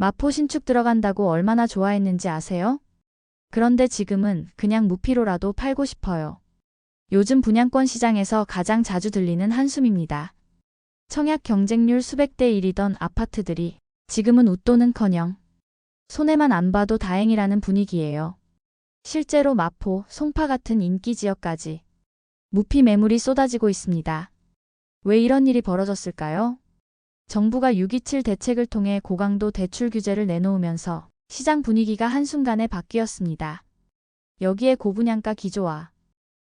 마포 신축 들어간다고 얼마나 좋아했는지 아세요? 그런데 지금은 그냥 무피로라도 팔고 싶어요. 요즘 분양권 시장에서 가장 자주 들리는 한숨입니다. 청약 경쟁률 수백 대 1이던 아파트들이 지금은 웃도는커녕 손해만 안 봐도 다행이라는 분위기예요. 실제로 마포, 송파 같은 인기 지역까지 무피 매물이 쏟아지고 있습니다. 왜 이런 일이 벌어졌을까요? 정부가 6.27 대책을 통해 고강도 대출 규제를 내놓으면서 시장 분위기가 한순간에 바뀌었습니다. 여기에 고분양가 기조와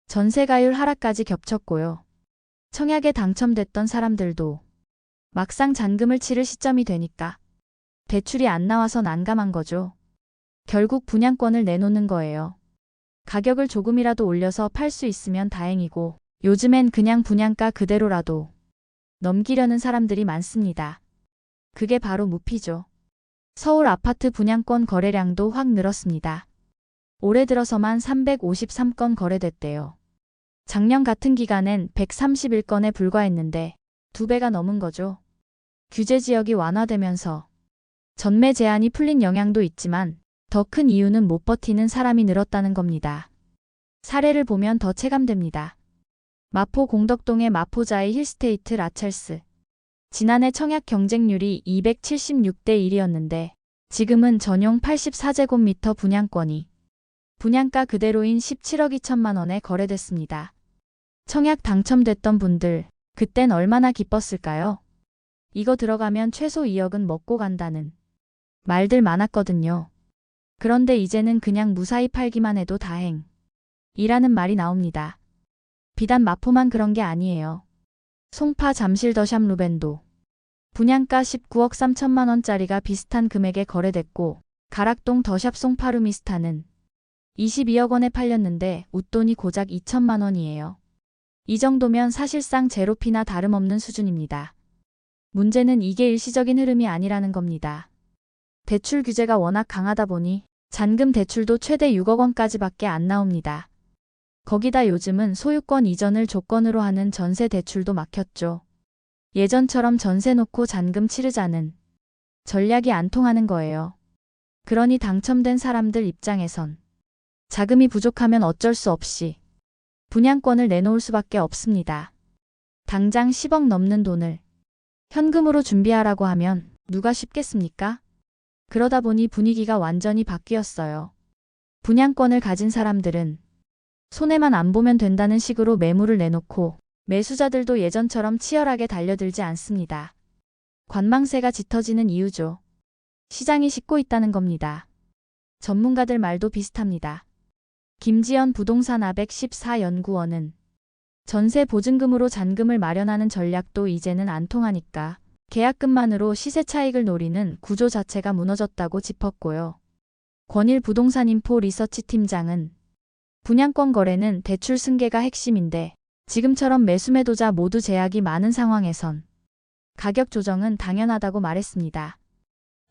전세가율 하락까지 겹쳤고요. 청약에 당첨됐던 사람들도 막상 잔금을 치를 시점이 되니까 대출이 안 나와서 난감한 거죠. 결국 분양권을 내놓는 거예요. 가격을 조금이라도 올려서 팔 수 있으면 다행이고 요즘엔 그냥 분양가 그대로라도 넘기려는 사람들이 많습니다. 그게 바로 무피죠. 서울 아파트 분양권 거래량도 확 늘었습니다. 올해 들어서만 353건 거래됐대요. 작년 같은 기간엔 131건에 불과했는데 2배가 넘은 거죠. 규제 지역이 완화되면서 전매 제한이 풀린 영향도 있지만 더 큰 이유는 못 버티는 사람이 늘었다는 겁니다. 사례를 보면 더 체감됩니다. 마포 공덕동의 마포자이 힐스테이트 라첼스. 지난해 청약 경쟁률이 276대 1이었는데 지금은 전용 84제곱미터 분양권이 분양가 그대로인 17억 2천만 원에 거래됐습니다. 청약 당첨됐던 분들, 그땐 얼마나 기뻤을까요? 이거 들어가면 최소 2억은 먹고 간다는 말들 많았거든요. 그런데 이제는 그냥 무사히 팔기만 해도 다행이라는 말이 나옵니다. 비단 마포만 그런 게 아니에요. 송파 잠실 더샵 루벤도 분양가 19억 3천만 원짜리가 비슷한 금액에 거래됐고 가락동 더샵 송파루미스타는 22억 원에 팔렸는데 웃돈이 고작 2천만 원이에요. 이 정도면 사실상 제로피나 다름없는 수준입니다. 문제는 이게 일시적인 흐름이 아니라는 겁니다. 대출 규제가 워낙 강하다 보니 잔금 대출도 최대 6억 원까지밖에 안 나옵니다. 거기다 요즘은 소유권 이전을 조건으로 하는 전세 대출도 막혔죠. 예전처럼 전세 놓고 잔금 치르자는 전략이 안 통하는 거예요. 그러니 당첨된 사람들 입장에선 자금이 부족하면 어쩔 수 없이 분양권을 내놓을 수밖에 없습니다. 당장 10억 넘는 돈을 현금으로 준비하라고 하면 누가 쉽겠습니까? 그러다 보니 분위기가 완전히 바뀌었어요. 분양권을 가진 사람들은 손해만 안 보면 된다는 식으로 매물을 내놓고 매수자들도 예전처럼 치열하게 달려들지 않습니다. 관망세가 짙어지는 이유죠. 시장이 식고 있다는 겁니다. 전문가들 말도 비슷합니다. 김지연 부동산 아백14연구원은 전세 보증금으로 잔금을 마련하는 전략도 이제는 안 통하니까 계약금만으로 시세 차익을 노리는 구조 자체가 무너졌다고 짚었고요. 권일 부동산 인포 리서치 팀장은 분양권 거래는 대출 승계가 핵심인데 지금처럼 매수매도자 모두 제약이 많은 상황에선 가격 조정은 당연하다고 말했습니다.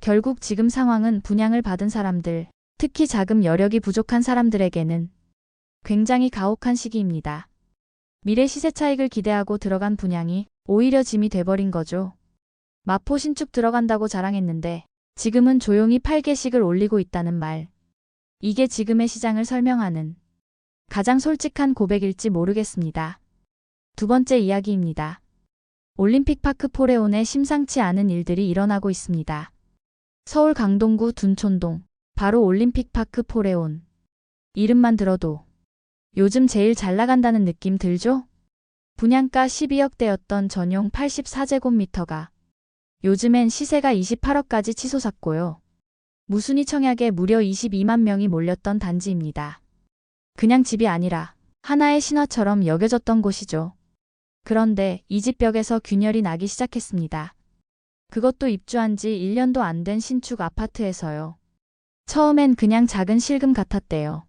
결국 지금 상황은 분양을 받은 사람들, 특히 자금 여력이 부족한 사람들에게는 굉장히 가혹한 시기입니다. 미래 시세 차익을 기대하고 들어간 분양이 오히려 짐이 돼버린 거죠. 마포 신축 들어간다고 자랑했는데 지금은 조용히 8개씩을 올리고 있다는 말. 이게 지금의 시장을 설명하는 가장 솔직한 고백일지 모르겠습니다. 두 번째 이야기입니다. 올림픽파크 포레온에 심상치 않은 일들이 일어나고 있습니다. 서울 강동구 둔촌동, 바로 올림픽파크 포레온. 이름만 들어도 요즘 제일 잘 나간다는 느낌 들죠? 분양가 12억대였던 전용 84제곱미터가 요즘엔 시세가 28억까지 치솟았고요. 무순위 청약에 무려 22만 명이 몰렸던 단지입니다. 그냥 집이 아니라 하나의 신화처럼 여겨졌던 곳이죠. 그런데 이 집 벽에서 균열이 나기 시작했습니다. 그것도 입주한 지 1년도 안 된 신축 아파트에서요. 처음엔 그냥 작은 실금 같았대요.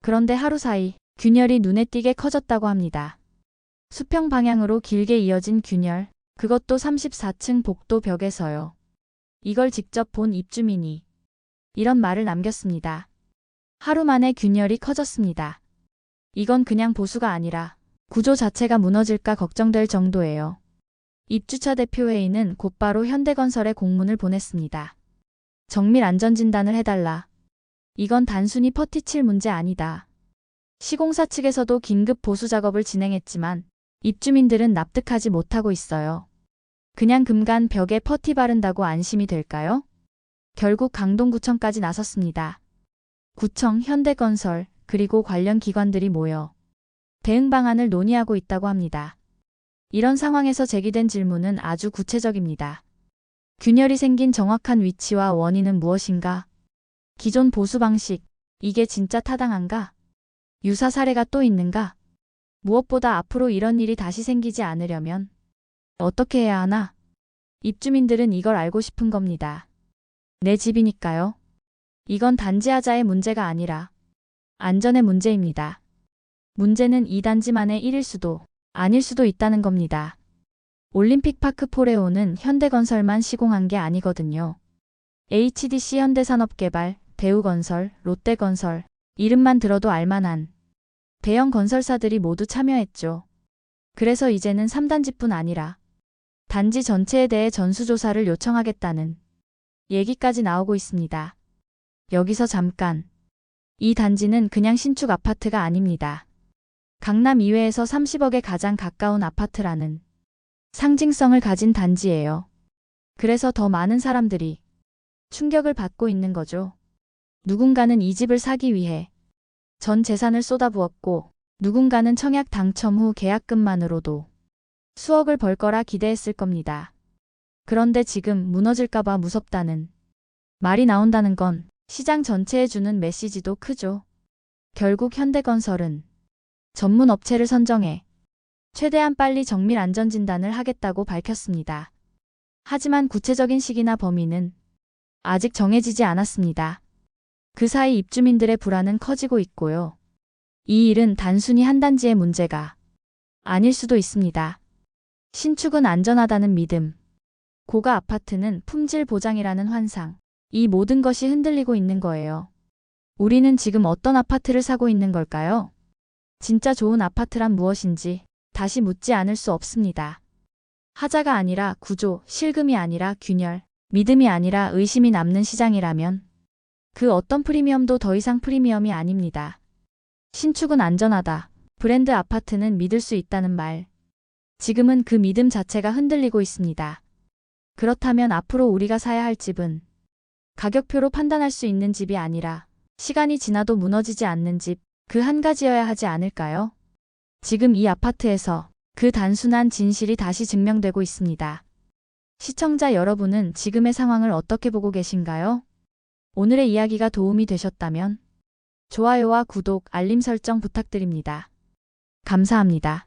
그런데 하루 사이 균열이 눈에 띄게 커졌다고 합니다. 수평 방향으로 길게 이어진 균열, 그것도 34층 복도 벽에서요. 이걸 직접 본 입주민이 이런 말을 남겼습니다. 하루 만에 균열이 커졌습니다. 이건 그냥 보수가 아니라 구조 자체가 무너질까 걱정될 정도예요. 입주처 대표회의는 곧바로 현대건설에 공문을 보냈습니다. 정밀 안전진단을 해달라. 이건 단순히 퍼티칠 문제 아니다. 시공사 측에서도 긴급 보수 작업을 진행했지만 입주민들은 납득하지 못하고 있어요. 그냥 금간 벽에 퍼티 바른다고 안심이 될까요? 결국 강동구청까지 나섰습니다. 구청, 현대건설, 그리고 관련 기관들이 모여 대응 방안을 논의하고 있다고 합니다. 이런 상황에서 제기된 질문은 아주 구체적입니다. 균열이 생긴 정확한 위치와 원인은 무엇인가? 기존 보수 방식, 이게 진짜 타당한가? 유사 사례가 또 있는가? 무엇보다 앞으로 이런 일이 다시 생기지 않으려면 어떻게 해야 하나? 입주민들은 이걸 알고 싶은 겁니다. 내 집이니까요. 이건 단지 하자의 문제가 아니라 안전의 문제입니다. 문제는 이 단지만의 일일 수도 아닐 수도 있다는 겁니다. 올림픽파크 포레오는 현대건설만 시공한 게 아니거든요. HDC 현대산업개발, 대우건설, 롯데건설, 이름만 들어도 알만한 대형 건설사들이 모두 참여했죠. 그래서 이제는 3단지뿐 아니라 단지 전체에 대해 전수조사를 요청하겠다는 얘기까지 나오고 있습니다. 여기서 잠깐. 이 단지는 그냥 신축 아파트가 아닙니다. 강남 이외에서 30억에 가장 가까운 아파트라는 상징성을 가진 단지예요. 그래서 더 많은 사람들이 충격을 받고 있는 거죠. 누군가는 이 집을 사기 위해 전 재산을 쏟아부었고 누군가는 청약 당첨 후 계약금만으로도 수억을 벌 거라 기대했을 겁니다. 그런데 지금 무너질까봐 무섭다는 말이 나온다는 건 시장 전체에 주는 메시지도 크죠. 결국 현대건설은 전문 업체를 선정해 최대한 빨리 정밀 안전진단을 하겠다고 밝혔습니다. 하지만 구체적인 시기나 범위는 아직 정해지지 않았습니다. 그 사이 입주민들의 불안은 커지고 있고요. 이 일은 단순히 한 단지의 문제가 아닐 수도 있습니다. 신축은 안전하다는 믿음, 고가 아파트는 품질 보장이라는 환상, 이 모든 것이 흔들리고 있는 거예요. 우리는 지금 어떤 아파트를 사고 있는 걸까요? 진짜 좋은 아파트란 무엇인지 다시 묻지 않을 수 없습니다. 하자가 아니라 구조, 실금이 아니라 균열, 믿음이 아니라 의심이 남는 시장이라면 그 어떤 프리미엄도 더 이상 프리미엄이 아닙니다. 신축은 안전하다. 브랜드 아파트는 믿을 수 있다는 말. 지금은 그 믿음 자체가 흔들리고 있습니다. 그렇다면 앞으로 우리가 사야 할 집은 가격표로 판단할 수 있는 집이 아니라 시간이 지나도 무너지지 않는 집, 그 한 가지여야 하지 않을까요? 지금 이 아파트에서 그 단순한 진실이 다시 증명되고 있습니다. 시청자 여러분은 지금의 상황을 어떻게 보고 계신가요? 오늘의 이야기가 도움이 되셨다면 좋아요와 구독, 알림 설정 부탁드립니다. 감사합니다.